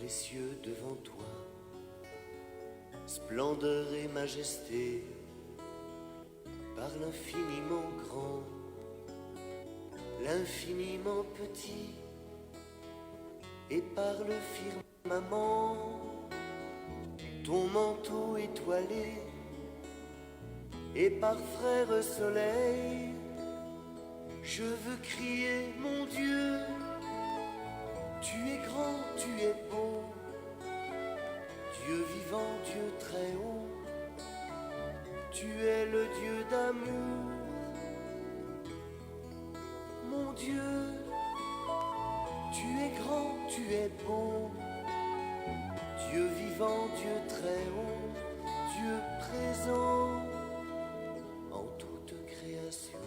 précieux devant toi, splendeur et majesté, par l'infiniment grand, l'infiniment petit, et par le firmament, ton manteau étoilé, et par frère soleil, je veux crier mon Dieu, tu es grand, tu es beau, Dieu vivant, Dieu très haut, tu es le Dieu d'amour, mon Dieu, tu es grand, tu es beau, Dieu vivant, Dieu très haut, Dieu présent en toute création.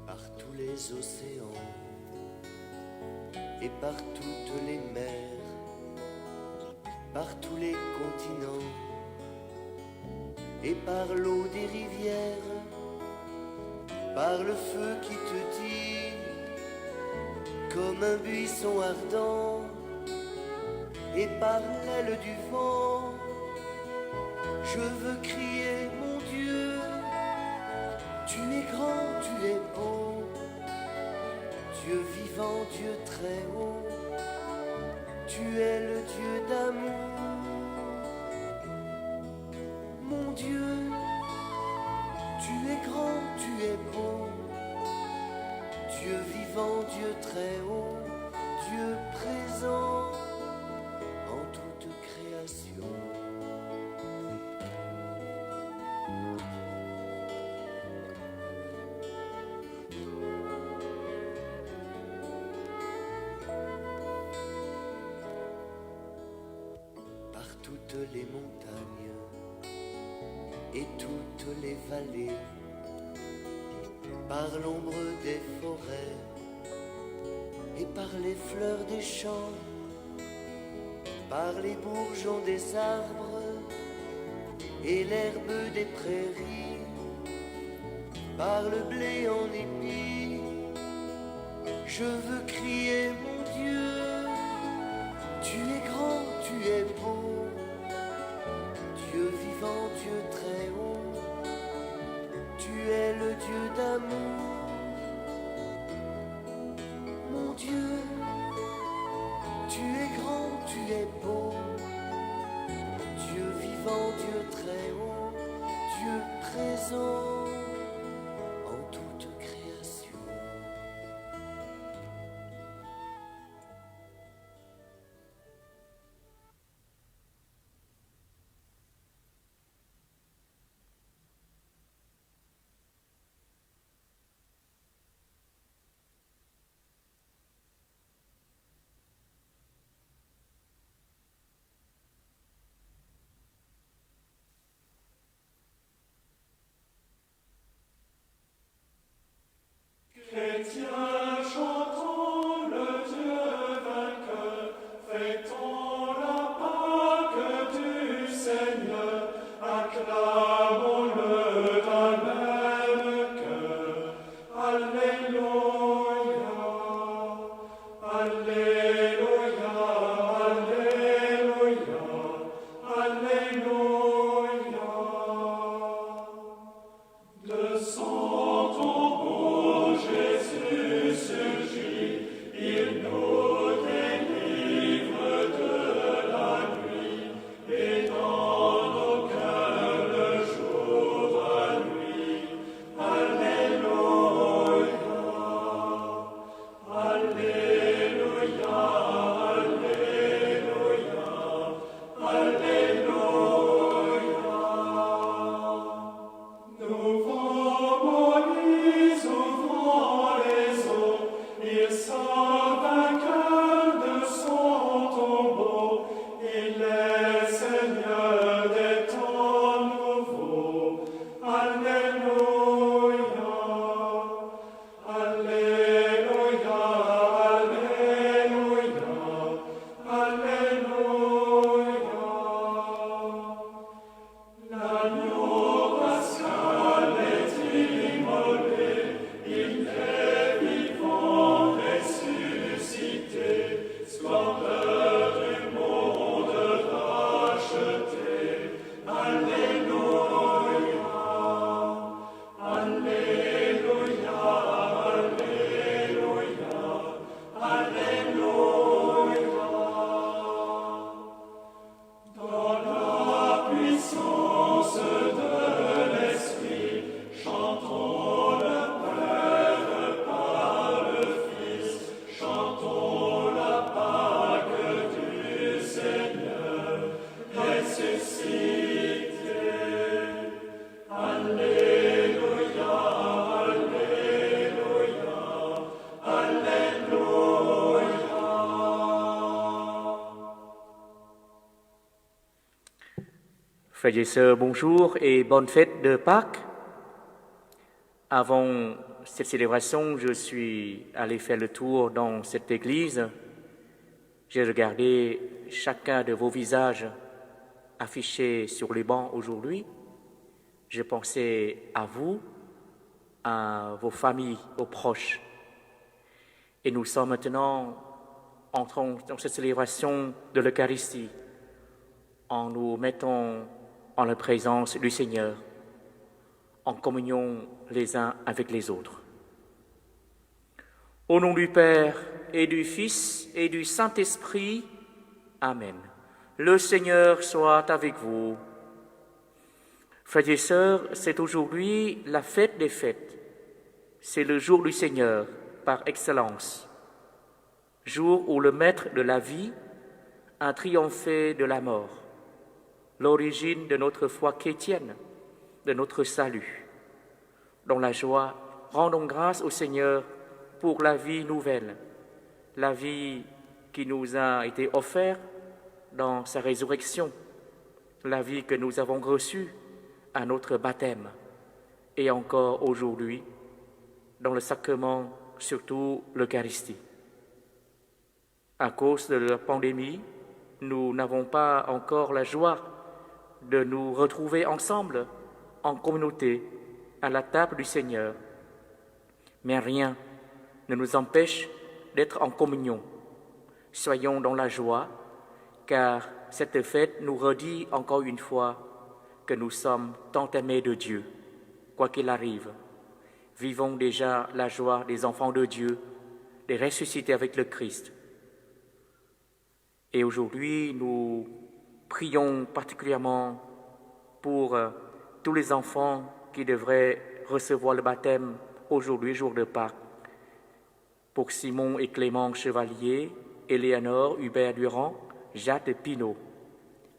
Par tous les océans et par toutes les mers, par tous les continents et par l'eau des rivières, par le feu qui te dit comme un buisson ardent, et par l'aile du vent, je veux crier mon Dieu, tu es grand, tu es beau, Dieu vivant, Dieu très haut, tu es le Dieu d'amour, mon Dieu, tu es grand, tu es beau, Dieu vivant, Dieu très haut, Dieu présent en toute création. Par toutes les montagnes et toutes les vallées, par l'ombre des forêts et par les fleurs des champs, par les bourgeons des arbres et l'herbe des prairies, par le blé en épi, je veux crier mon Dieu, tu es grand, tu es beau, Dieu vivant, Dieu très haut, tu es le Dieu d'amour, mon Dieu, tu es grand, tu es beau, Dieu vivant, Dieu très haut, Dieu présent en toute création. Chrétiens, chantons le Dieu vainqueur, fêtons la Pâque du Seigneur, acclamons-le d'un même cœur. Alléluia, Alléluia, Alléluia, Alléluia. De son tombeau, Jésus surgit, il nous délivre de la nuit, et dans nos cœurs le jour à lui. Alléluia, Alléluia, Alléluia, Alléluia. Nouveau Moïse ouvrant les eaux, il sort vainqueur de son tombeau, il est Seigneur des temps nouveaux. Alléluia, Alléluia, Alléluia, Alléluia. Frères et sœurs, bonjour et bonne fête de Pâques. Avant cette célébration, je suis allé faire le tour dans cette église. J'ai regardé chacun de vos visages affichés sur les bancs aujourd'hui. Je pensais à vous, à vos familles, aux proches. Et nous sommes maintenant entrons dans cette célébration de l'Eucharistie en nous mettant en la présence du Seigneur, en communion les uns avec les autres. Au nom du Père et du Fils et du Saint-Esprit, Amen. Le Seigneur soit avec vous. Frères et sœurs, c'est aujourd'hui la fête des fêtes. C'est le jour du Seigneur par excellence. Jour où le Maître de la vie a triomphé de la mort, l'origine de notre foi chrétienne, de notre salut. Dans la joie, rendons grâce au Seigneur pour la vie nouvelle, la vie qui nous a été offerte dans sa résurrection, la vie que nous avons reçue à notre baptême et encore aujourd'hui dans le sacrement, surtout l'Eucharistie. À cause de la pandémie, nous n'avons pas encore la joie de nous retrouver ensemble, en communauté, à la table du Seigneur. Mais rien ne nous empêche d'être en communion. Soyons dans la joie, car cette fête nous redit encore une fois que nous sommes tant aimés de Dieu, quoi qu'il arrive. Vivons déjà la joie des enfants de Dieu, des ressuscités avec le Christ. Et aujourd'hui, nous prions particulièrement pour tous les enfants qui devraient recevoir le baptême aujourd'hui, jour de Pâques. Pour Simon et Clément Chevalier, Éléonore Hubert Durand, Jacques Pinault.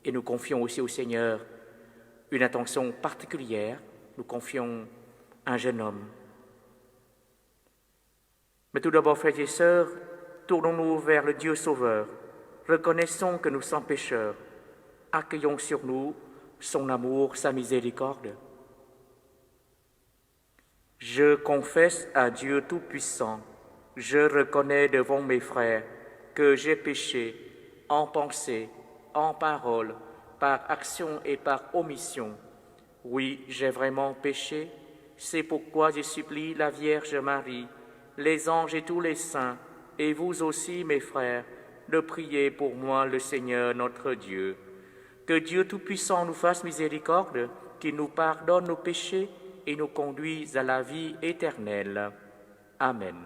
Et nous confions aussi au Seigneur une attention particulière. Nous confions un jeune homme. Mais tout d'abord, frères et sœurs, tournons-nous vers le Dieu Sauveur. Reconnaissons que nous sommes pécheurs. Accueillons sur nous son amour, sa miséricorde. Je confesse à Dieu Tout-Puissant, je reconnais devant mes frères que j'ai péché en pensée, en parole, par action et par omission. Oui, j'ai vraiment péché. C'est pourquoi je supplie la Vierge Marie, les anges et tous les saints, et vous aussi, mes frères, de prier pour moi le Seigneur notre Dieu. Que Dieu Tout-Puissant nous fasse miséricorde, qu'il nous pardonne nos péchés et nous conduise à la vie éternelle. Amen.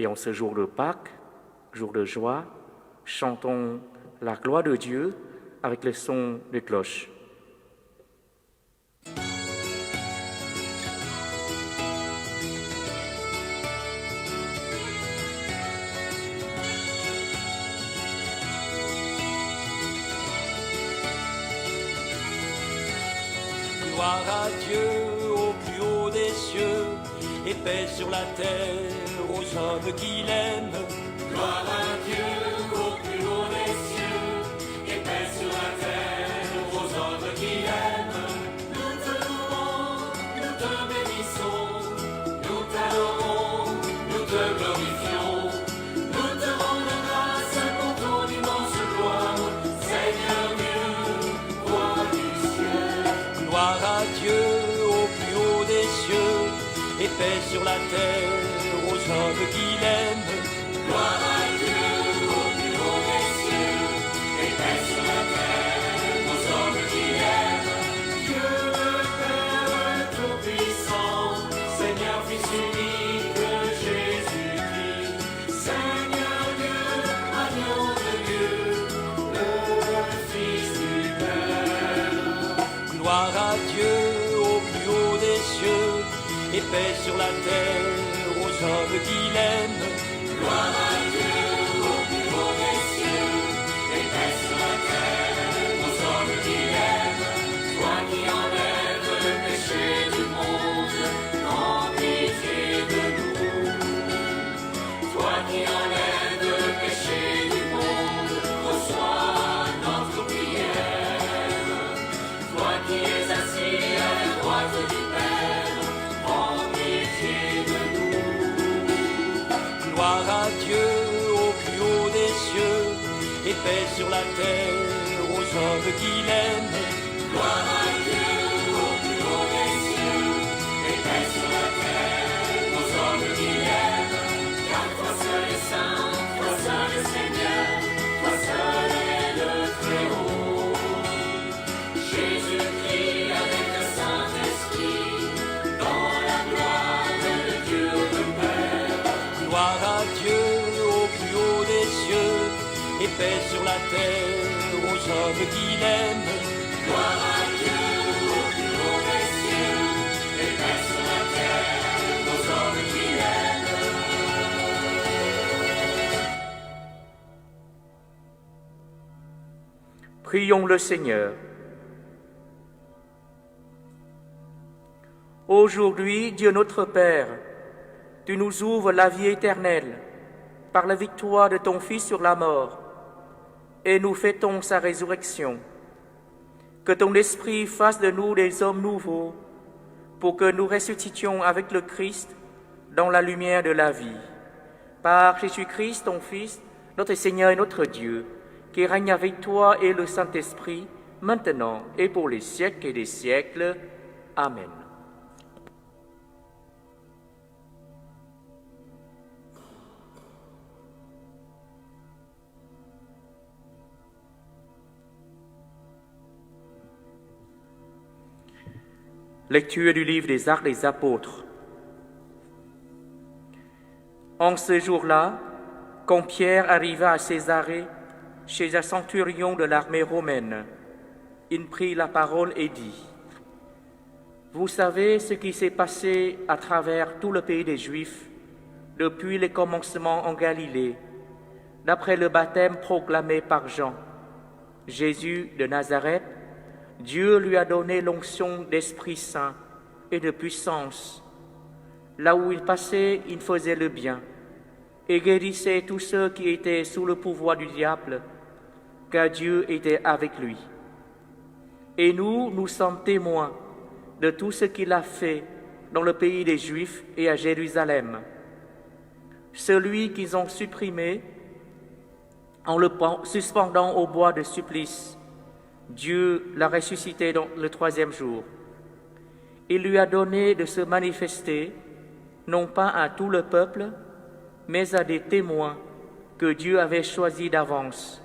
Et en ce jour de Pâques, jour de joie, chantons la gloire de Dieu avec le son des cloches. Gloire à Dieu au plus haut des cieux, et paix sur la terre aux hommes qui l'aiment. Gloire à Dieu au plus haut des cieux, et paix sur la terre aux hommes qui l'aiment. Nous te louons, nous te bénissons, nous t'adorons, nous te glorifions. Nous te rendons grâce pour ton immense gloire, Seigneur Dieu, roi du ciel. Gloire à Dieu au plus haut des cieux, et paix sur la terre aux hommes qui l'aiment. Gloire à Dieu au plus haut des cieux, et paix sur la terre aux hommes qui l'aiment. Dieu le Père Tout-Puissant, Seigneur Fils unique, Jésus-Christ, Seigneur Dieu, agneau de Dieu, le Fils du Père. Gloire à Dieu au plus haut des cieux, et paix sur la terre aux hommes qui l'aiment. Gloire à Dieu au plus haut des cieux, et paix sur la terre aux hommes qui l'aiment. Toi qui enlèves le péché du monde, prends pitié de nous. Toi qui enlèves le péché du monde, reçois notre prière. Toi qui es assis à la droite du Père, prends pitié de nous. Gloire à Dieu au plus haut des cieux, et paix sur la terre aux hommes qui l'aiment. Gloire à Dieu au plus haut des cieux, et paix sur la terre aux hommes qui l'aiment. Car toi seul est saint, toi seul est Seigneur, toi seul est le Très-Haut. Jésus-Christ avec le Saint-Esprit, dans la gloire de Dieu le Père. Gloire à Dieu au plus haut des cieux, et paix sur la terre aux hommes qui l'aiment. Gloire à Dieu au plus haut des cieux, et paix sur la terre aux hommes qui l'aiment. Prions le Seigneur. Aujourd'hui, Dieu notre Père, tu nous ouvres la vie éternelle par la victoire de ton Fils sur la mort, et nous fêtons sa résurrection. Que ton Esprit fasse de nous des hommes nouveaux, pour que nous ressuscitions avec le Christ dans la lumière de la vie. Par Jésus-Christ, ton Fils, notre Seigneur et notre Dieu, qui règne avec toi et le Saint-Esprit, maintenant et pour les siècles et des siècles. Amen. Lecture du livre des Actes des Apôtres. En ce jour-là, quand Pierre arriva à Césarée, chez un centurion de l'armée romaine, il prit la parole et dit : « Vous savez ce qui s'est passé à travers tout le pays des Juifs depuis les commencements en Galilée, d'après le baptême proclamé par Jean. Jésus de Nazareth, Dieu lui a donné l'onction d'Esprit Saint et de puissance. Là où il passait, il faisait le bien et guérissait tous ceux qui étaient sous le pouvoir du diable, car Dieu était avec lui. Et nous sommes témoins de tout ce qu'il a fait dans le pays des Juifs et à Jérusalem. Celui qu'ils ont supprimé en le suspendant au bois de supplice, Dieu l'a ressuscité le troisième jour. Il lui a donné de se manifester, non pas à tout le peuple, mais à des témoins que Dieu avait choisis d'avance,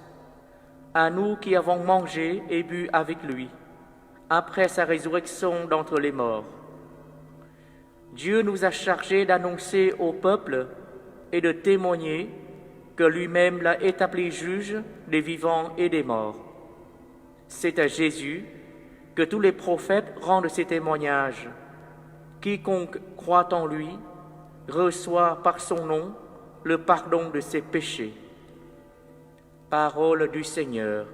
à nous qui avons mangé et bu avec lui, après sa résurrection d'entre les morts. Dieu nous a chargés d'annoncer au peuple et de témoigner que lui-même l'a établi juge des vivants et des morts. C'est à Jésus que tous les prophètes rendent ces témoignages. Quiconque croit en lui reçoit par son nom le pardon de ses péchés. Parole du Seigneur,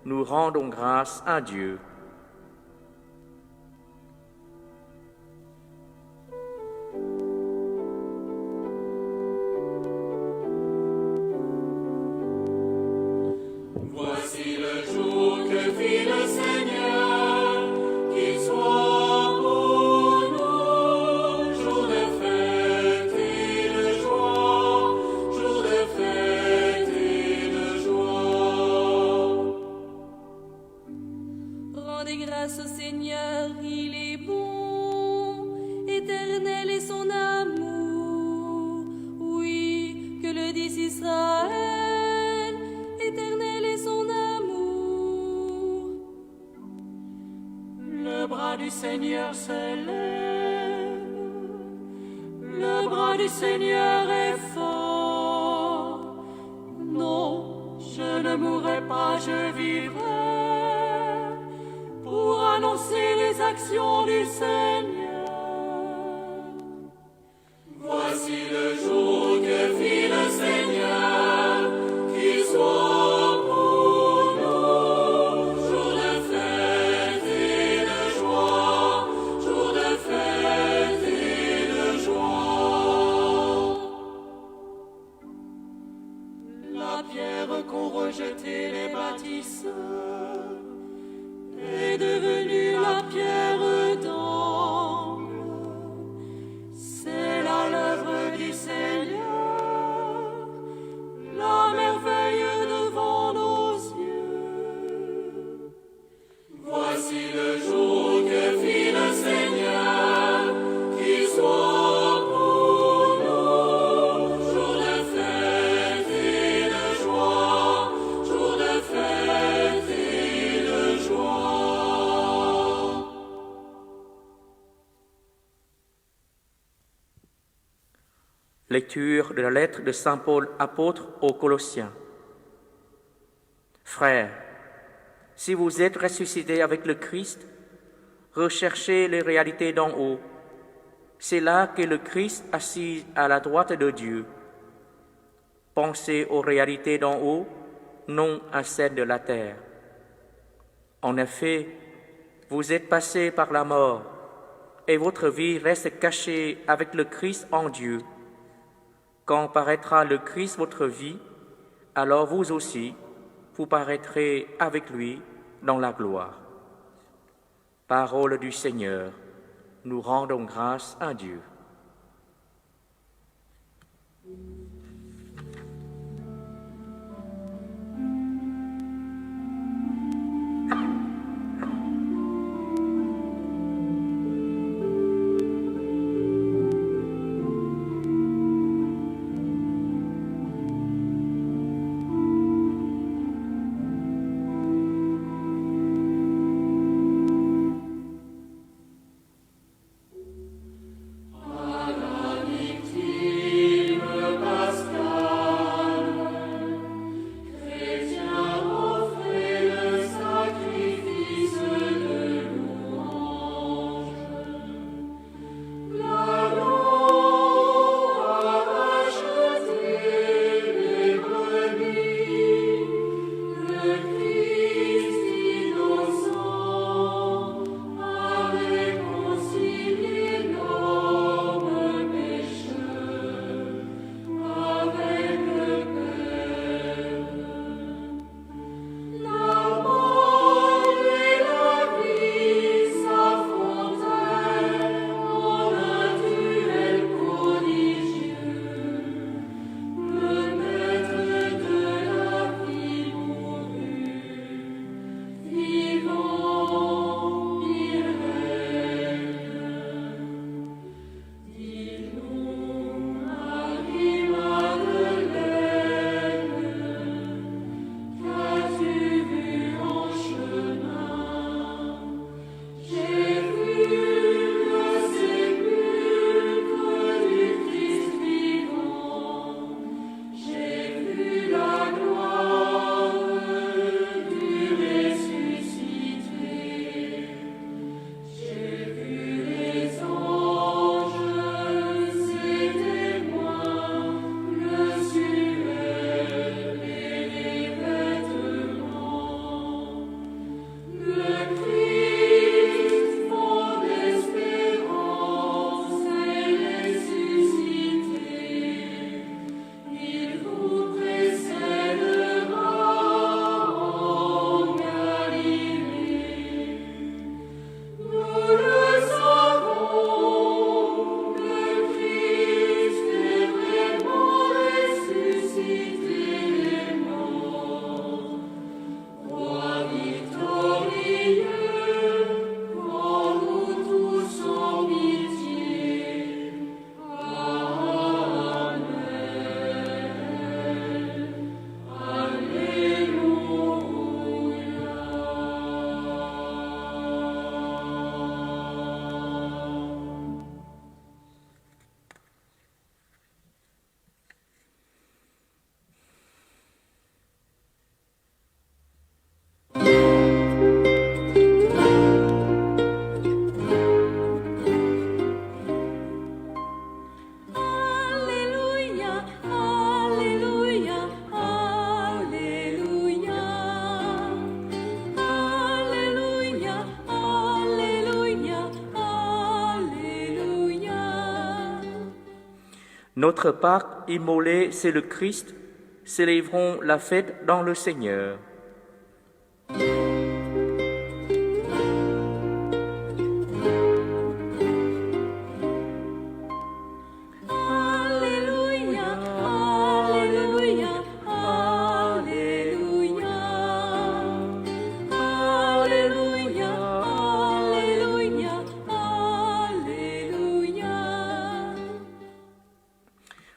nous rendons grâce à Dieu. grâce au Seigneur, il est bon, éternel est son amour. Oui, que le dise Israël, éternel est son amour. Le bras du Seigneur s'élève, le bras du Seigneur est fort. Non, je ne mourrai pas, je vivrai pour annoncer les actions du Seigneur. Voici le jour que fit le Seigneur, qu'il soit pour nous jour de fête et de joie, jour de fête et de joie. La pierre qu'ont rejetée les bâtisseurs est devenue la pierre d'angle. C'est là l'œuvre du Seigneur, la merveille devant nos yeux. Voici le jour que fit le Seigneur, qu'il soit pour nous jour de fête et de joie, jour de fête et de joie. Lecture de la lettre de Saint Paul apôtre aux Colossiens. Frères, si vous êtes ressuscités avec le Christ, recherchez les réalités d'en haut. C'est là qu'est le Christ assis à la droite de Dieu. Pensez aux réalités d'en haut, non à celles de la terre. En effet, vous êtes passés par la mort, et votre vie reste cachée avec le Christ en Dieu. Quand paraîtra le Christ votre vie, alors vous aussi, vous paraîtrez avec lui dans la gloire. Parole du Seigneur, nous rendons grâce à Dieu. Notre Pâque immolé, c'est le Christ. Célébrons la fête dans le Seigneur.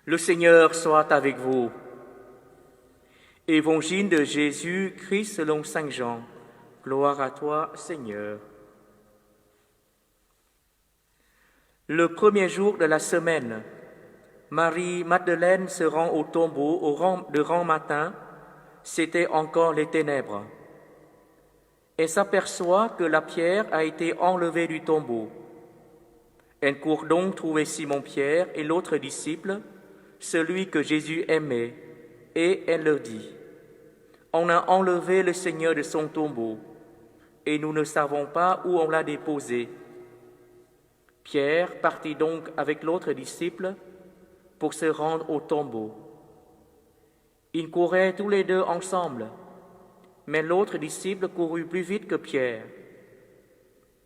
Le Seigneur soit avec vous. Évangile de Jésus-Christ selon saint Jean. Gloire à toi, Seigneur. Le premier jour de la semaine, Marie-Madeleine se rend au tombeau de grand matin. C'était encore les ténèbres. Elle s'aperçoit que la pierre a été enlevée du tombeau. Elle court donc trouver Simon-Pierre et l'autre disciple, celui que Jésus aimait, et elle leur dit, « On a enlevé le Seigneur de son tombeau, et nous ne savons pas où on l'a déposé. » Pierre partit donc avec l'autre disciple pour se rendre au tombeau. Ils couraient tous les deux ensemble, mais l'autre disciple courut plus vite que Pierre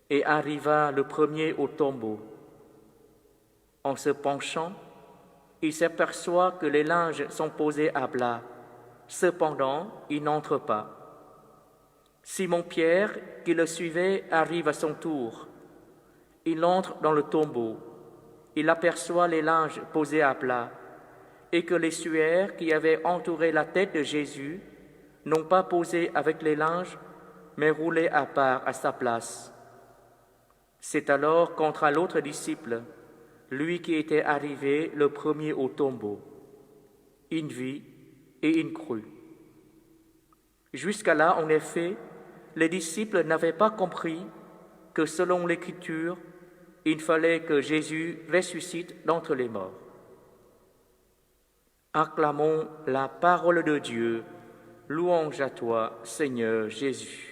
et arriva le premier au tombeau. En se penchant, il s'aperçoit que les linges sont posés à plat. Cependant, il n'entre pas. Simon-Pierre, qui le suivait, arrive à son tour. Il entre dans le tombeau. Il aperçoit les linges posés à plat et que les suaires qui avaient entouré la tête de Jésus n'ont pas posé avec les linges, mais roulé à part à sa place. C'est alors qu'entra l'autre disciple, lui qui était arrivé le premier au tombeau. Il vit et il crut. Jusqu'à là, en effet, les disciples n'avaient pas compris que selon l'Écriture, il fallait que Jésus ressuscite d'entre les morts. Acclamons la parole de Dieu. Louange à toi, Seigneur Jésus.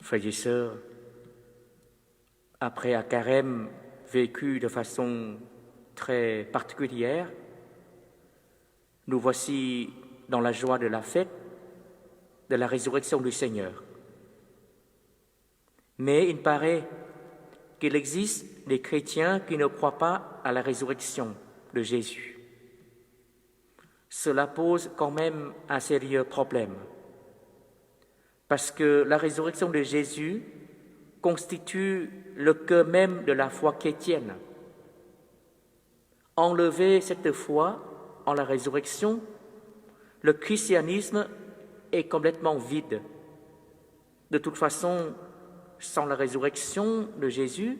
Frères et sœurs, après un carême vécu de façon très particulière, nous voici dans la joie de la fête de la résurrection du Seigneur. Mais il paraît qu'il existe des chrétiens qui ne croient pas à la résurrection de Jésus. Cela pose quand même un sérieux problème. Parce que la résurrection de Jésus constitue le cœur même de la foi chrétienne. Enlever cette foi en la résurrection, le christianisme est complètement vide. De toute façon, sans la résurrection de Jésus,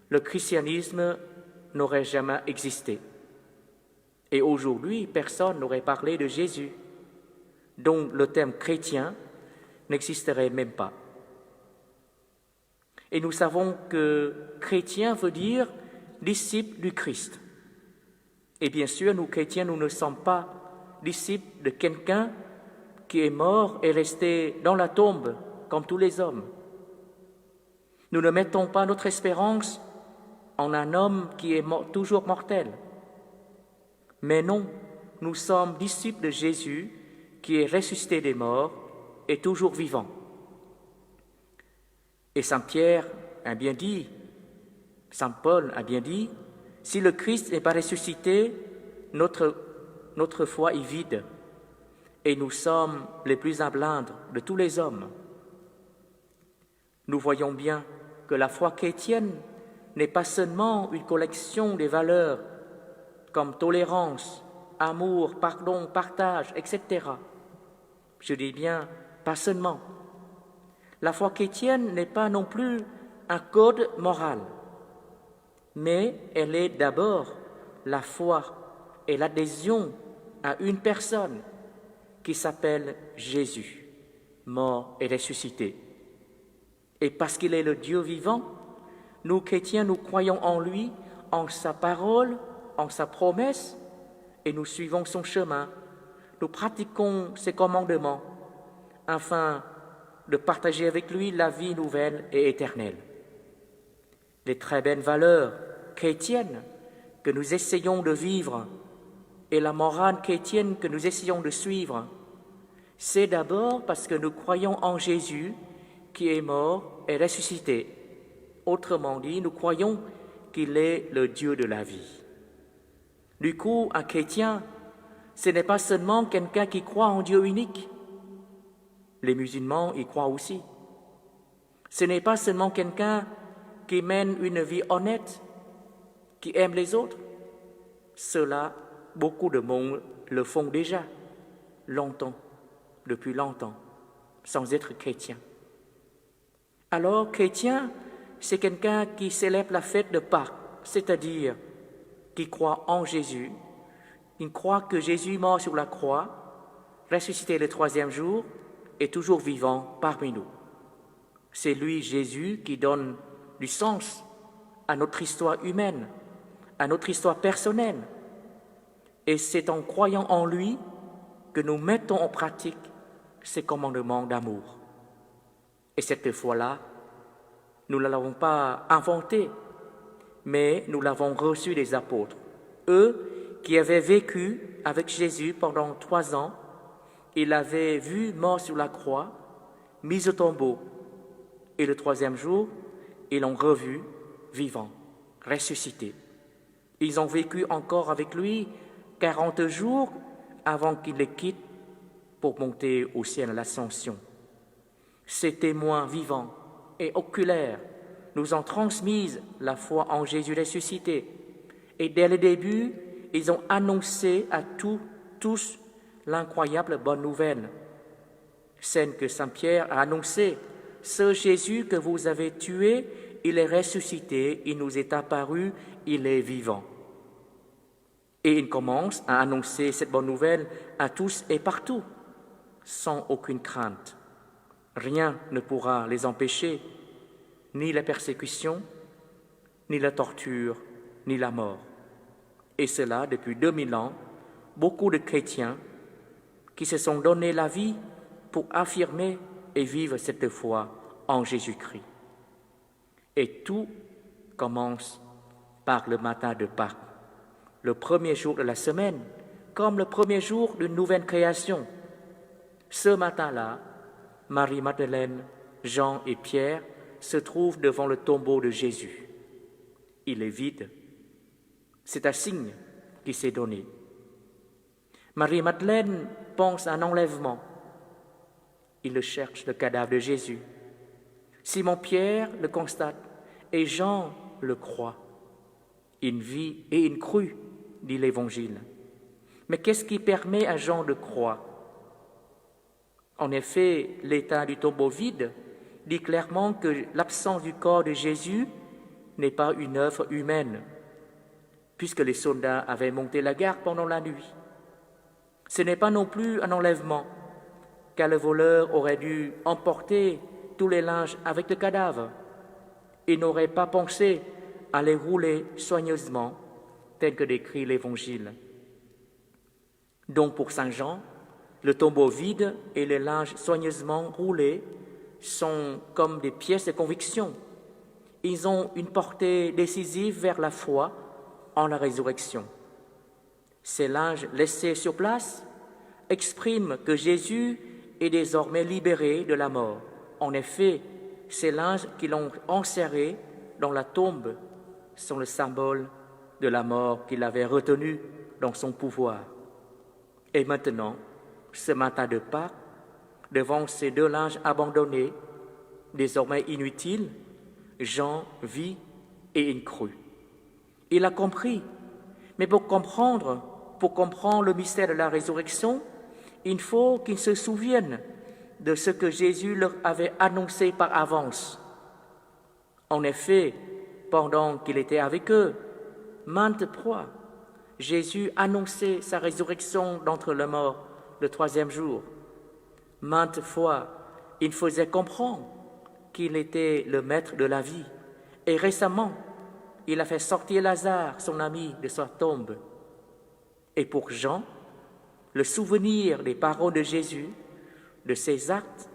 le christianisme n'aurait jamais existé. Et aujourd'hui, personne n'aurait parlé de Jésus. Donc le terme chrétien n'existerait même pas. Et nous savons que chrétien veut dire disciple du Christ. Et bien sûr, nous chrétiens, nous ne sommes pas disciples de quelqu'un qui est mort et resté dans la tombe comme tous les hommes. Nous ne mettons pas notre espérance en un homme qui est toujours mortel. Mais non, nous sommes disciples de Jésus qui est ressuscité des morts et toujours vivant. Et Saint Pierre a bien dit, Saint Paul a bien dit, si le Christ n'est pas ressuscité, notre foi est vide et nous sommes les plus humbles de tous les hommes. Nous voyons bien que la foi chrétienne n'est pas seulement une collection des valeurs comme tolérance, amour, pardon, partage, etc. Je dis bien, pas seulement. La foi chrétienne n'est pas non plus un code moral, mais elle est d'abord la foi et l'adhésion à une personne qui s'appelle Jésus, mort et ressuscité. Et parce qu'il est le Dieu vivant, nous chrétiens, nous croyons en lui, en sa parole, en sa promesse, et nous suivons son chemin. nous pratiquons ses commandements afin de partager avec lui la vie nouvelle et éternelle. Les très belles valeurs chrétiennes que nous essayons de vivre et la morale chrétienne que nous essayons de suivre, c'est d'abord parce que nous croyons en Jésus qui est mort et ressuscité. Autrement dit, nous croyons qu'il est le Dieu de la vie. Du coup, un chrétien, ce n'est pas seulement quelqu'un qui croit en Dieu unique. Les musulmans y croient aussi. Ce n'est pas seulement quelqu'un qui mène une vie honnête, qui aime les autres. Cela, beaucoup de monde le font déjà, longtemps, depuis longtemps, sans être chrétien. Alors, chrétien, c'est quelqu'un qui célèbre la fête de Pâques, c'est-à-dire qui croit en Jésus, qui croit que Jésus est mort sur la croix, ressuscité le 3e jour, est toujours vivant parmi nous. C'est lui, Jésus, qui donne du sens à notre histoire humaine, à notre histoire personnelle. Et c'est en croyant en lui que nous mettons en pratique ses commandements d'amour. Et cette foi-là, nous ne l'avons pas inventée, mais nous l'avons reçue des apôtres. Eux qui avaient vécu avec Jésus pendant 3 ans, ils l'avaient vu mort sur la croix, mis au tombeau, et le 3e jour, ils l'ont revu vivant, ressuscité. Ils ont vécu encore avec lui 40 jours avant qu'il les quitte pour monter au ciel à l'ascension. Ces témoins vivants et oculaires nous ont transmis la foi en Jésus ressuscité. Et dès le début, ils ont annoncé à tous l'incroyable bonne nouvelle, celle que Saint Pierre a annoncée. Ce Jésus que vous avez tué, il est ressuscité, il nous est apparu, il est vivant. Et il commence à annoncer cette bonne nouvelle à tous et partout, sans aucune crainte. Rien ne pourra les empêcher, ni la persécution, ni la torture, ni la mort. Et cela depuis 2000 ans, beaucoup de chrétiens qui se sont donné la vie pour affirmer et vivre cette foi en Jésus-Christ. Et tout commence par le matin de Pâques, le premier jour de la semaine, comme le premier jour d'une nouvelle création. Ce matin-là, Marie-Madeleine, Jean et Pierre se trouvent devant le tombeau de Jésus. Il est vide. C'est un signe qui s'est donné. Marie-Madeleine pense à un enlèvement. Il cherche le cadavre de Jésus. Simon-Pierre le constate et Jean le croit. Une vie et une crue, dit l'Évangile. Mais qu'est-ce qui permet à Jean de croire? En effet, l'état du tombeau vide dit clairement que l'absence du corps de Jésus n'est pas une œuvre humaine, puisque les soldats avaient monté la garde pendant la nuit. Ce n'est pas non plus un enlèvement, car le voleur aurait dû emporter tous les linges avec le cadavre. Il n'aurait pas pensé à les rouler soigneusement, tel que décrit l'Évangile. Donc pour Saint Jean, le tombeau vide et les linges soigneusement roulés sont comme des pièces de conviction. Ils ont une portée décisive vers la foi en la résurrection. Ces linges laissés sur place expriment que Jésus est désormais libéré de la mort. En effet, ces linges qui l'ont enserré dans la tombe sont le symbole de la mort qu'il avait retenue dans son pouvoir. Et maintenant, ce matin de Pâques, devant ces 2 linges abandonnés, désormais inutiles, Jean vit et il crut. Il a compris, mais pour comprendre le mystère de la résurrection, il faut qu'il se souvienne de ce que Jésus leur avait annoncé par avance. En effet, pendant qu'il était avec eux, maintes fois, Jésus annonçait sa résurrection d'entre les morts le 3e jour. Maintes fois, il faisait comprendre qu'il était le maître de la vie. Et récemment, il a fait sortir Lazare, son ami, de sa tombe. Et pour Jean, le souvenir des paroles de Jésus, de ses actes,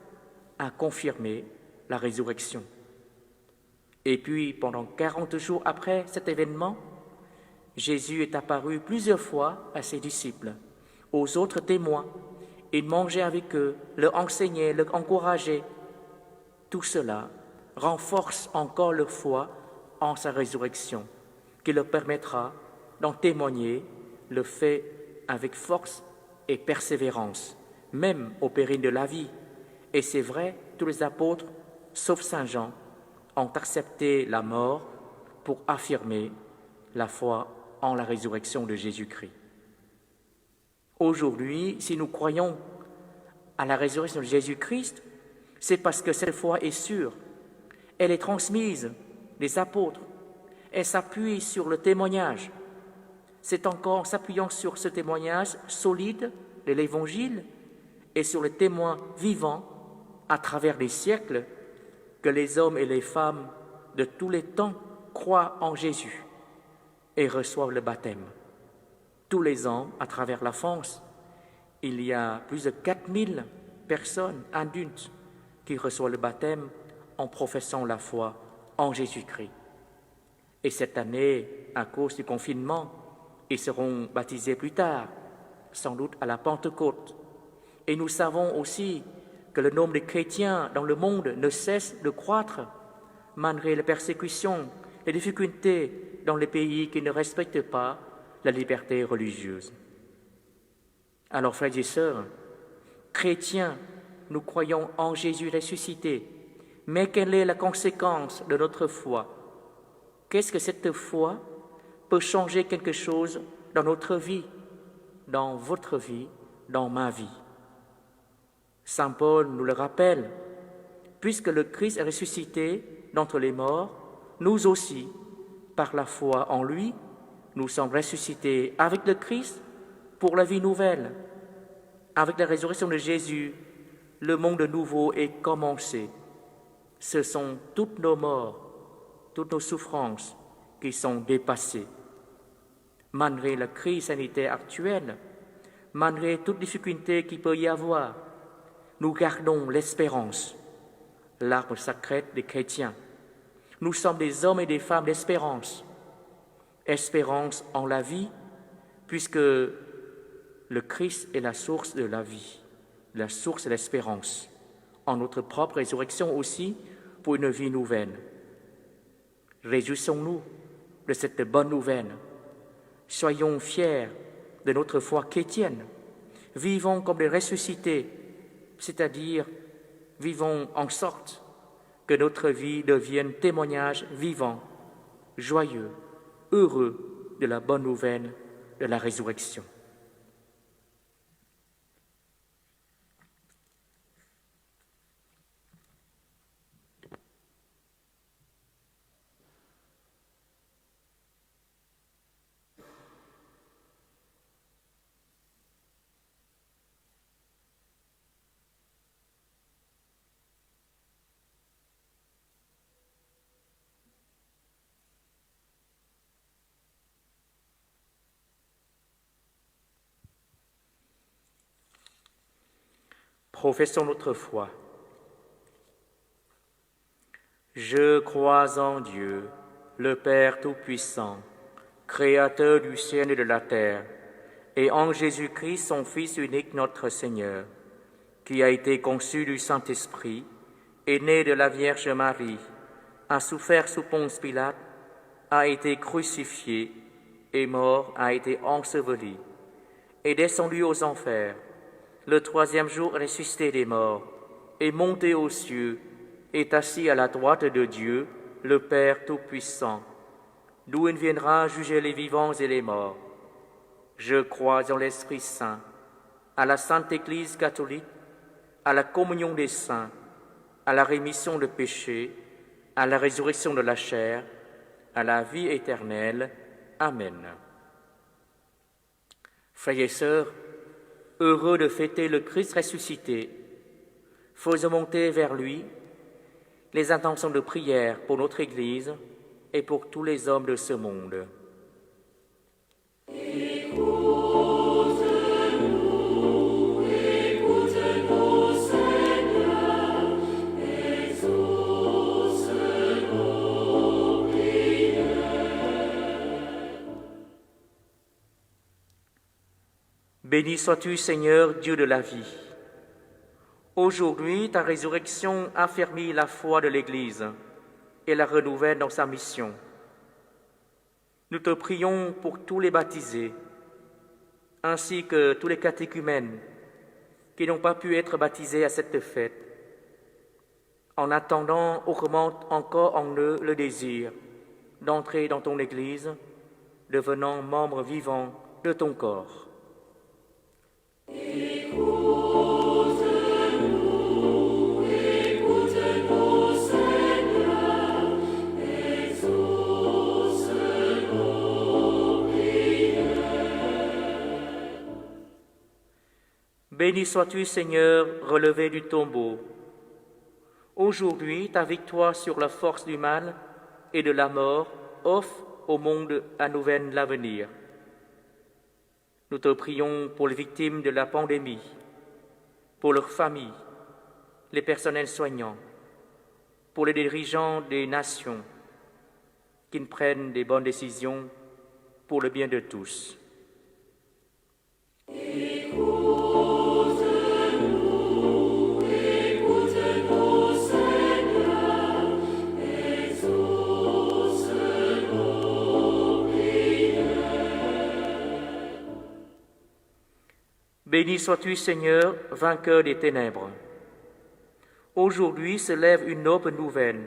a confirmé la résurrection. Et puis, pendant 40 jours après cet événement, Jésus est apparu plusieurs fois à ses disciples, aux autres témoins. Il mangeait avec eux, leur enseignait, leur encourageait. Tout cela renforce encore leur foi en sa résurrection, qui leur permettra d'en témoigner le fait avec force et persévérance, même au péril de la vie. Et c'est vrai, tous les apôtres, sauf Saint Jean, ont accepté la mort pour affirmer la foi en la résurrection de Jésus-Christ. Aujourd'hui, si nous croyons à la résurrection de Jésus-Christ, c'est parce que cette foi est sûre. Elle est transmise des apôtres. Elle s'appuie sur le témoignage. C'est encore en s'appuyant sur ce témoignage solide de l'Évangile et sur le témoin vivant à travers les siècles que les hommes et les femmes de tous les temps croient en Jésus et reçoivent le baptême. Tous les ans, à travers la France, il y a plus de 4000 personnes adultes qui reçoivent le baptême en professant la foi en Jésus-Christ. Et cette année, à cause du confinement, ils seront baptisés plus tard, sans doute à la Pentecôte. Et nous savons aussi que le nombre de chrétiens dans le monde ne cesse de croître, malgré les persécutions, les difficultés dans les pays qui ne respectent pas la liberté religieuse. Alors, frères et sœurs, chrétiens, nous croyons en Jésus ressuscité, mais quelle est la conséquence de notre foi? Qu'est-ce que cette foi peut changer quelque chose dans notre vie, dans votre vie, dans ma vie? Saint Paul nous le rappelle, puisque le Christ est ressuscité d'entre les morts, nous aussi, par la foi en lui, nous sommes ressuscités avec le Christ pour la vie nouvelle. Avec la résurrection de Jésus, le monde nouveau est commencé. Ce sont toutes nos morts, toutes nos souffrances qui sont dépassées. Malgré la crise sanitaire actuelle, malgré toutes les difficultés qu'il peut y avoir, nous gardons l'espérance, l'arbre sacré des chrétiens. Nous sommes des hommes et des femmes d'espérance. Espérance en la vie, puisque le Christ est la source de la vie, la source de l'espérance. En notre propre résurrection aussi, pour une vie nouvelle. Réjouissons-nous de cette bonne nouvelle. Soyons fiers de notre foi chrétienne. Vivons comme des ressuscités, c'est-à-dire vivons en sorte que notre vie devienne témoignage vivant, joyeux, heureux de la bonne nouvelle de la résurrection. Professons notre foi. Je crois en Dieu, le Père Tout-Puissant, Créateur du ciel et de la terre, et en Jésus-Christ, son Fils unique, notre Seigneur, qui a été conçu du Saint-Esprit, est né de la Vierge Marie, a souffert sous Ponce Pilate, a été crucifié, est mort, a été enseveli, est descendu aux enfers. Le troisième jour ressuscité des morts, est monté aux cieux, est assis à la droite de Dieu, le Père Tout-Puissant, d'où il viendra juger les vivants et les morts. Je crois en l'Esprit Saint, à la Sainte Église catholique, à la communion des saints, à la rémission des péchés, à la résurrection de la chair, à la vie éternelle. Amen. Frères et sœurs, heureux de fêter le Christ ressuscité, faisons monter vers lui les intentions de prière pour notre Église et pour tous les hommes de ce monde. Écoute-nous. Béni sois-tu, Seigneur, Dieu de la vie. Aujourd'hui, ta résurrection affermit la foi de l'Église et la renouvelle dans sa mission. Nous te prions pour tous les baptisés, ainsi que tous les catéchumènes qui n'ont pas pu être baptisés à cette fête, en attendant augmente encore en eux le désir d'entrer dans ton Église, devenant membres vivants de ton corps. Béni sois-tu, Seigneur, relevé du tombeau. Aujourd'hui, ta victoire sur la force du mal et de la mort offre au monde un nouvel avenir. Nous te prions pour les victimes de la pandémie, pour leurs familles, les personnels soignants, pour les dirigeants des nations qui prennent des bonnes décisions pour le bien de tous. Béni sois-tu, Seigneur, vainqueur des ténèbres. Aujourd'hui se lève une aube nouvelle.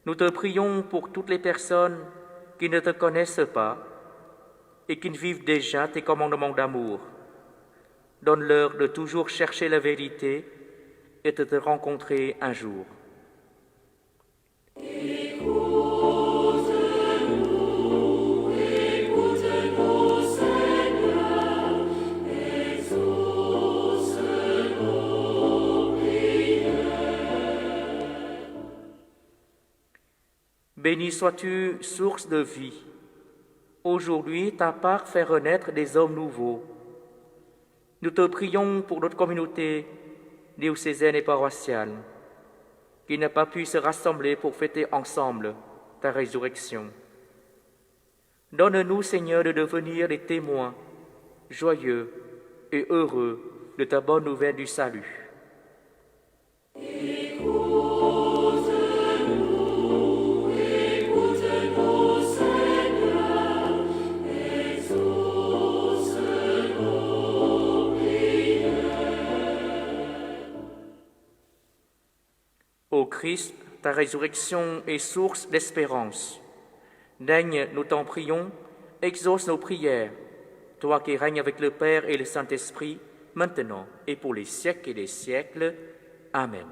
Nous te prions pour toutes les personnes qui ne te connaissent pas et qui vivent déjà tes commandements d'amour. Donne-leur de toujours chercher la vérité et de te rencontrer un jour. Béni sois-tu, source de vie. Aujourd'hui, ta part fait renaître des hommes nouveaux. Nous te prions pour notre communauté diocésaine et paroissiale, qui n'a pas pu se rassembler pour fêter ensemble ta résurrection. Donne-nous, Seigneur, de devenir des témoins joyeux et heureux de ta bonne nouvelle du salut. Ô Christ, ta résurrection est source d'espérance. Daigne, nous t'en prions, exauce nos prières, toi qui règnes avec le Père et le Saint-Esprit, maintenant et pour les siècles et des siècles. Amen.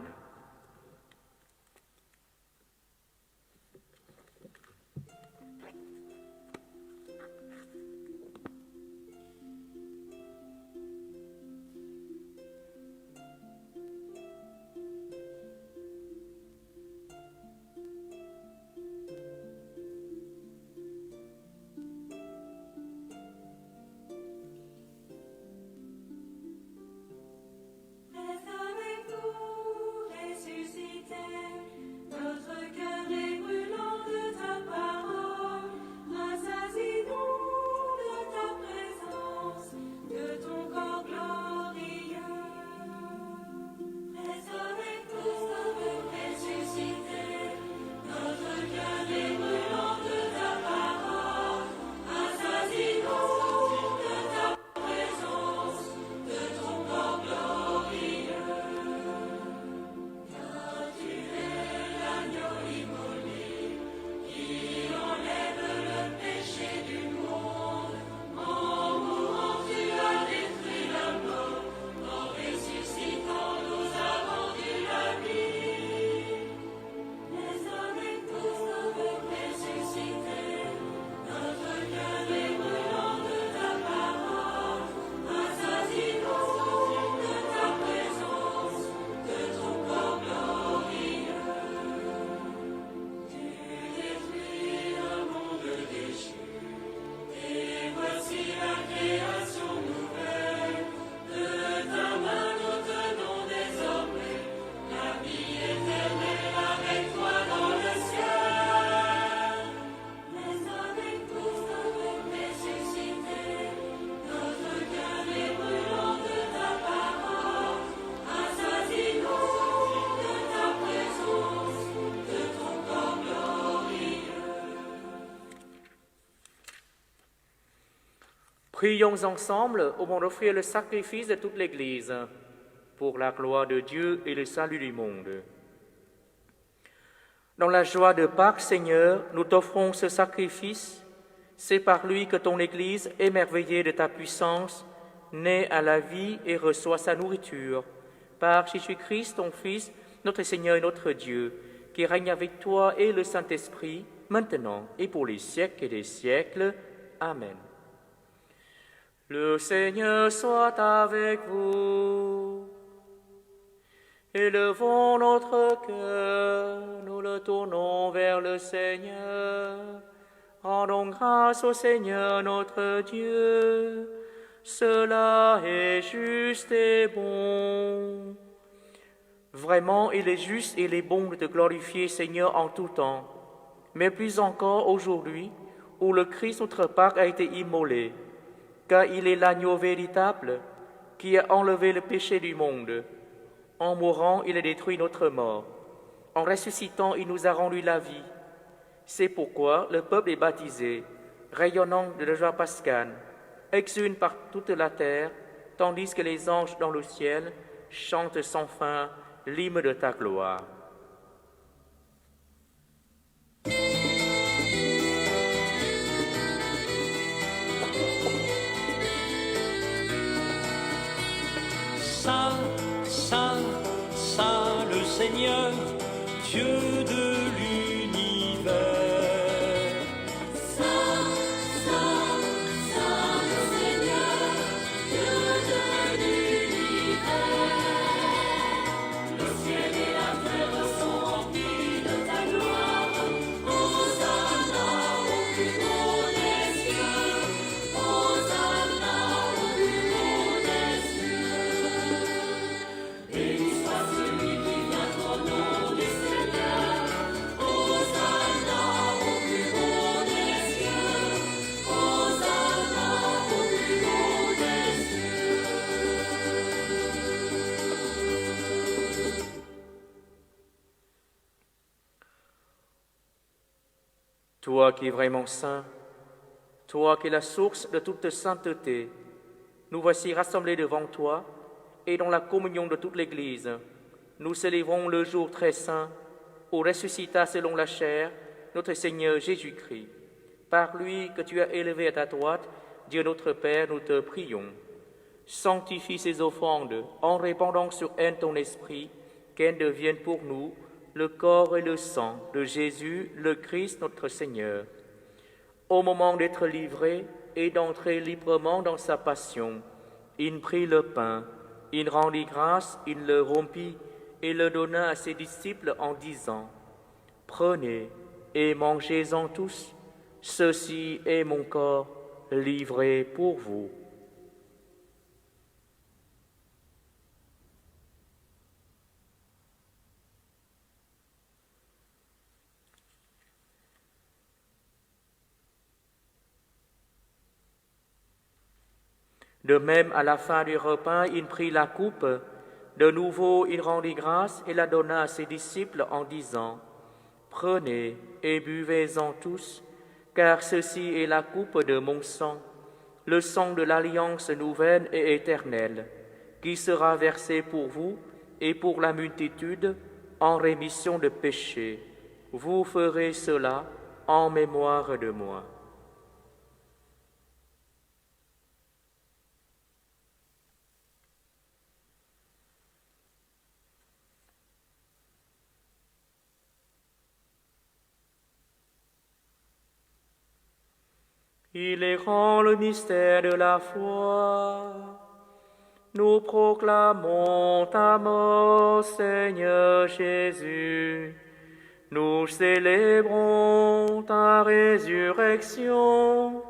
Prions ensemble au moment d'offrir le sacrifice de toute l'Église pour la gloire de Dieu et le salut du monde. Dans la joie de Pâques, Seigneur, nous t'offrons ce sacrifice. C'est par lui que ton Église, émerveillée de ta puissance, naît à la vie et reçoit sa nourriture. Par Jésus-Christ, ton Fils, notre Seigneur et notre Dieu, qui règne avec toi et le Saint-Esprit, maintenant et pour les siècles des siècles. Amen. Le Seigneur soit avec vous. Élevons notre cœur, nous le tournons vers le Seigneur. Rendons grâce au Seigneur notre Dieu. Cela est juste et bon. Vraiment, il est juste et il est bon de te glorifier, Seigneur, en tout temps, mais plus encore aujourd'hui, où le Christ, notre Pâque, a été immolé, car il est l'agneau véritable qui a enlevé le péché du monde. En mourant, il a détruit notre mort. En ressuscitant, il nous a rendu la vie. C'est pourquoi le peuple est baptisé, rayonnant de la joie pascale, exulte par toute la terre, tandis que les anges dans le ciel chantent sans fin l'hymne de ta gloire. Saint, Saint, Saint le Seigneur, Dieu de l'univers. Saint, Saint, Saint le Seigneur, Dieu de l'univers. Le ciel et la terre sont remplis de ta gloire. Hosanna au plus haut des cieux. Hosanna au plus haut des cieux. Béni soit celui qui vient au nom du Seigneur. Hosanna au plus haut des cieux. Hosanna au plus haut des cieux. Toi qui es vraiment saint, toi qui es la source de toute sainteté, nous voici rassemblés devant toi et dans la communion de toute l'Église. Nous célébrons le jour très saint où ressuscita selon la chair notre Seigneur Jésus-Christ. Par lui que tu as élevé à ta droite, Dieu notre Père, nous te prions. Sanctifie ces offrandes en répandant sur elles ton esprit, qu'elles deviennent pour nous le corps et le sang de Jésus, le Christ notre Seigneur. Au moment d'être livré et d'entrer librement dans sa passion, il prit le pain, il rendit grâce, il le rompit et le donna à ses disciples en disant : « Prenez et mangez-en tous, ceci est mon corps livré pour vous. » De même, à la fin du repas, il prit la coupe. De nouveau, il rendit grâce et la donna à ses disciples en disant : « Prenez et buvez-en tous, car ceci est la coupe de mon sang, le sang de l'alliance nouvelle et éternelle, qui sera versé pour vous et pour la multitude en rémission de péchés. Vous ferez cela en mémoire de moi. » Il est grand le mystère de la foi. Nous proclamons ta mort, Seigneur Jésus. Nous célébrons ta résurrection.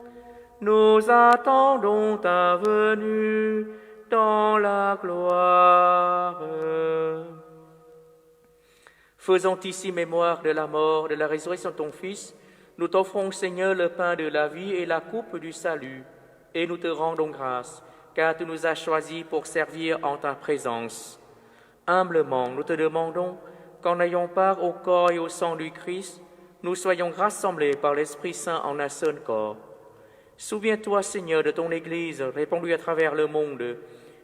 Nous attendons ta venue dans la gloire. Faisant ici mémoire de la mort, de la résurrection de ton Fils, nous t'offrons, Seigneur, le pain de la vie et la coupe du salut, et nous te rendons grâce, car tu nous as choisis pour servir en ta présence. Humblement, nous te demandons qu'en ayant part au corps et au sang du Christ, nous soyons rassemblés par l'Esprit Saint en un seul corps. Souviens-toi, Seigneur, de ton Église répandue à travers le monde.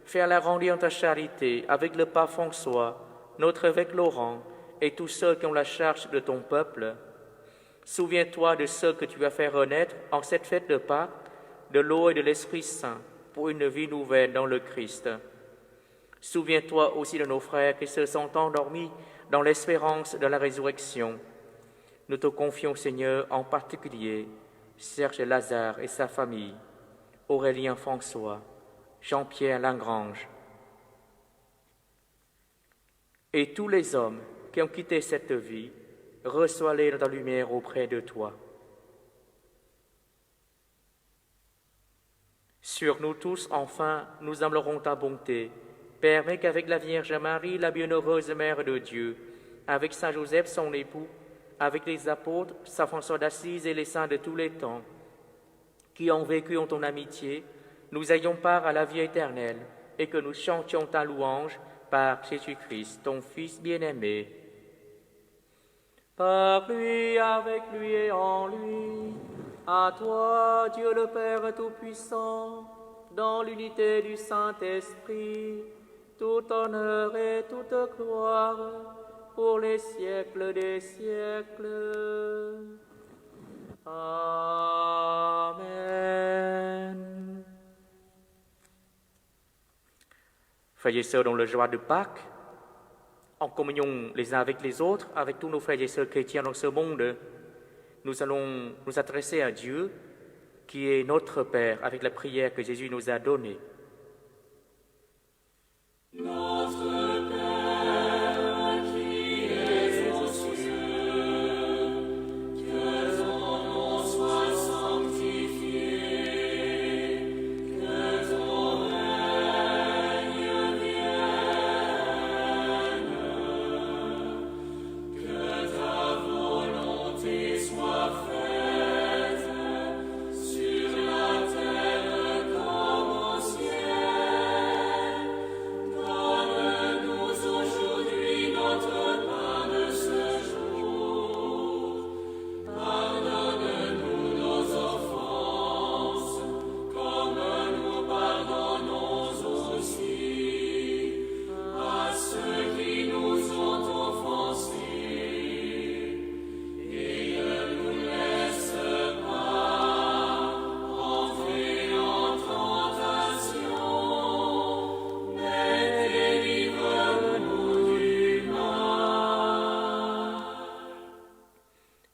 Fais-la grandir en ta charité avec le pape François, notre évêque Laurent et tous ceux qui ont la charge de ton peuple. Souviens-toi de ceux que tu as fait renaître en cette fête de Pâques, de l'eau et de l'Esprit Saint, pour une vie nouvelle dans le Christ. Souviens-toi aussi de nos frères qui se sont endormis dans l'espérance de la résurrection. Nous te confions, Seigneur, en particulier Serge Lazare et sa famille, Aurélien François, Jean-Pierre Lagrange, et tous les hommes qui ont quitté cette vie, reçois-les dans ta lumière auprès de toi. Sur nous tous, enfin, nous implorons ta bonté. Permets qu'avec la Vierge Marie, la bienheureuse Mère de Dieu, avec Saint Joseph, son époux, avec les apôtres, Saint François d'Assise et les saints de tous les temps, qui ont vécu en ton amitié, nous ayons part à la vie éternelle et que nous chantions ta louange par Jésus-Christ, ton Fils bien-aimé. Par lui, avec lui et en lui, à toi, Dieu le Père Tout-Puissant, dans l'unité du Saint-Esprit, tout honneur et toute gloire, pour les siècles des siècles. Amen. Frères et sœurs, dans la joie de Pâques, en communion les uns avec les autres, avec tous nos frères et sœurs chrétiens dans ce monde, nous allons nous adresser à Dieu, qui est notre Père, avec la prière que Jésus nous a donnée.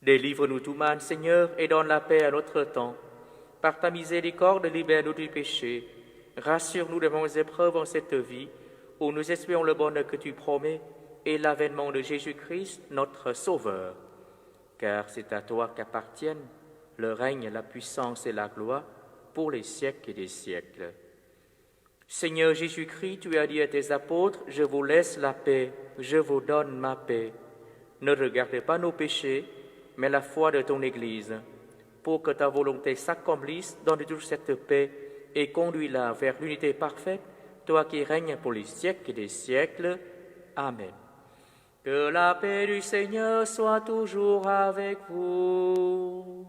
Délivre-nous tout mal, Seigneur, et donne la paix à notre temps. Par ta miséricorde, libère-nous du péché. Rassure-nous devant les épreuves en cette vie, où nous espérons le bonheur que tu promets et l'avènement de Jésus-Christ, notre Sauveur. Car c'est à toi qu'appartiennent le règne, la puissance et la gloire pour les siècles et des siècles. Seigneur Jésus-Christ, tu as dit à tes apôtres, « Je vous laisse la paix, je vous donne ma paix. » Ne regardez pas nos péchés, mais la foi de ton Église, pour que ta volonté s'accomplisse, donne toujours cette paix et conduis-la vers l'unité parfaite, toi qui règnes pour les siècles des siècles. Amen. Que la paix du Seigneur soit toujours avec vous.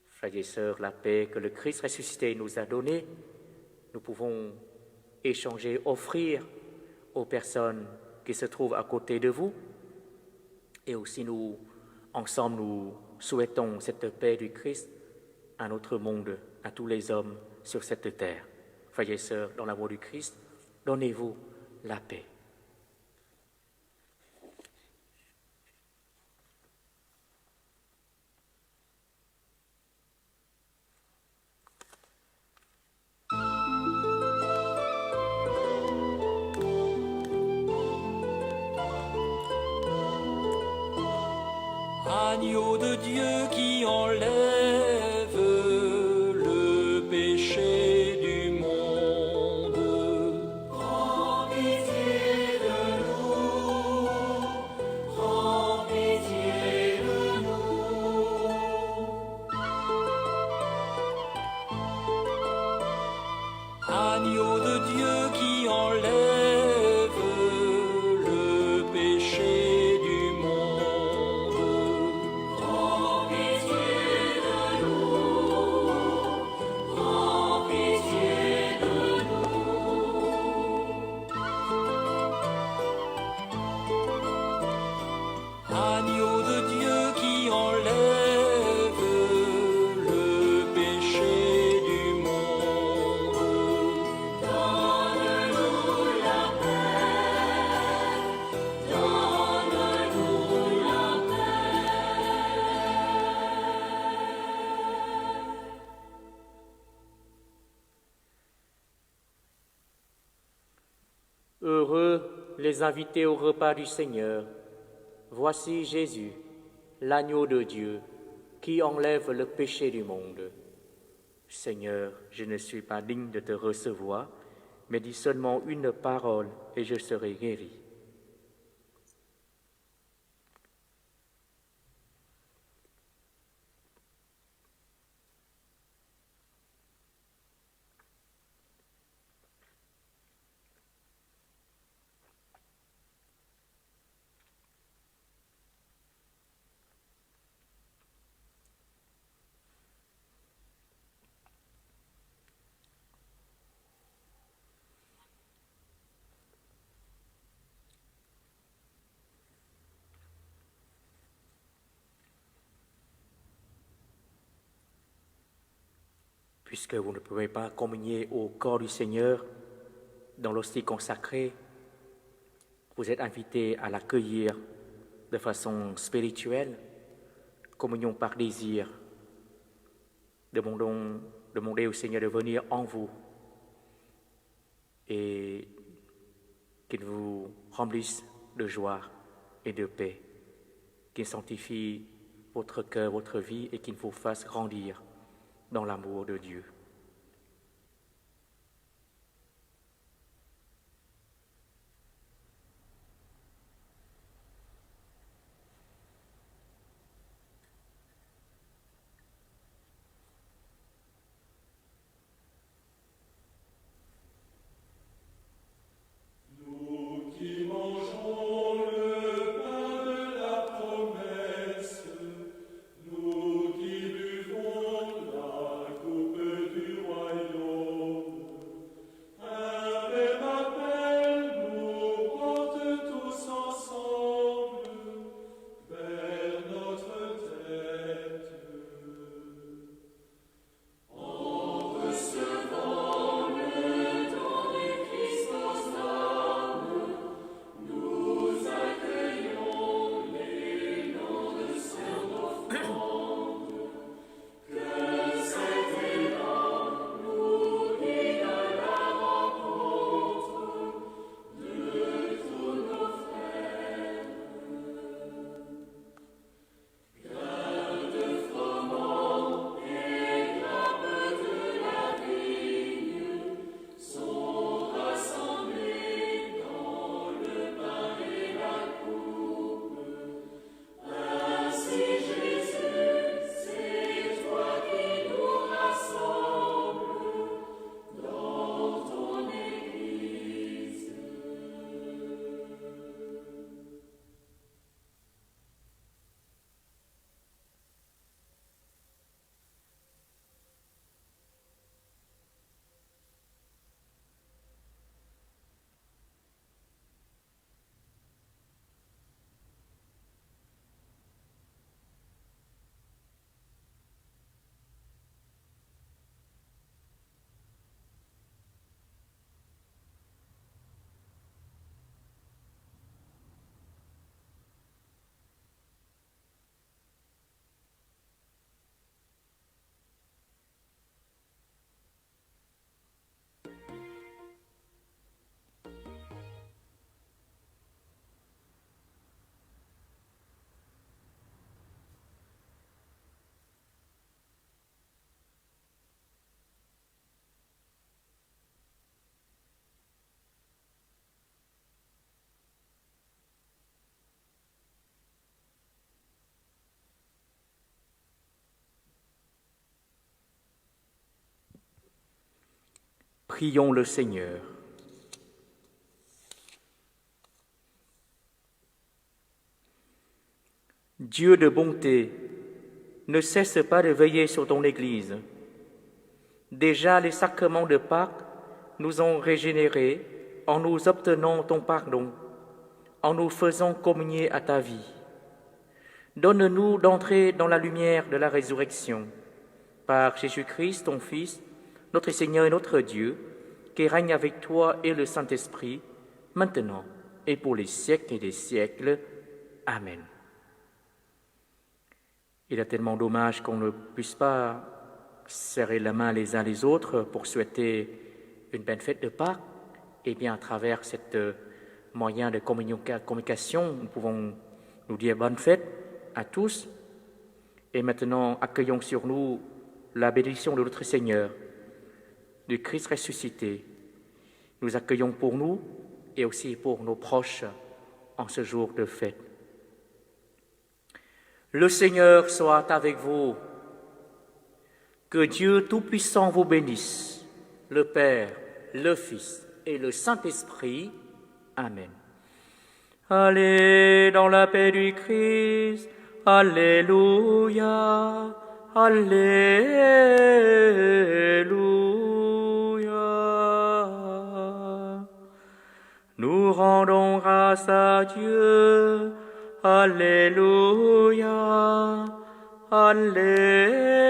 Frères et sœurs, la paix que le Christ ressuscité nous a donnée, nous pouvons échanger, offrir aux personnes qui se trouvent à côté de vous. Et aussi nous, ensemble, nous souhaitons cette paix du Christ à notre monde, à tous les hommes sur cette terre. Frères et sœurs, dans l'amour du Christ, donnez-vous la paix. Agneau de Dieu qui enlève le péché du monde. Prends pitié de nous, prends pitié de nous. Agneau de Dieu qui enlève le péché du monde. Prends pitié de nous. Heureux les invités au repas du Seigneur. Voici Jésus, l'agneau de Dieu, qui enlève le péché du monde. Seigneur, je ne suis pas digne de te recevoir, mais dis seulement une parole et je serai guéri. Puisque vous ne pouvez pas communier au corps du Seigneur dans l'hostie consacrée, vous êtes invités à l'accueillir de façon spirituelle, communion par désir. Demandez au Seigneur de venir en vous et qu'il vous remplisse de joie et de paix, qu'il sanctifie votre cœur, votre vie et qu'il vous fasse grandir dans l'amour de Dieu. Prions le Seigneur. Dieu de bonté, ne cesse pas de veiller sur ton Église. Déjà les sacrements de Pâques nous ont régénérés en nous obtenant ton pardon, en nous faisant communier à ta vie. Donne-nous d'entrer dans la lumière de la résurrection, par Jésus-Christ, ton Fils, notre Seigneur et notre Dieu, qui règne avec toi et le Saint-Esprit, maintenant et pour les siècles des siècles. Amen. Il est tellement dommage qu'on ne puisse pas serrer la main les uns les autres pour souhaiter une bonne fête de Pâques, Et bien, à travers cet moyen de communication, nous pouvons nous dire bonne fête à tous. Et maintenant, accueillons sur nous la bénédiction de notre Seigneur, du Christ ressuscité. Nous accueillons pour nous et aussi pour nos proches en ce jour de fête. Le Seigneur soit avec vous. Que Dieu Tout-Puissant vous bénisse, le Père, le Fils et le Saint-Esprit. Amen. Allez dans la paix du Christ. Alléluia. Alléluia. Nous rendons grâce à Dieu. Alléluia. Alléluia.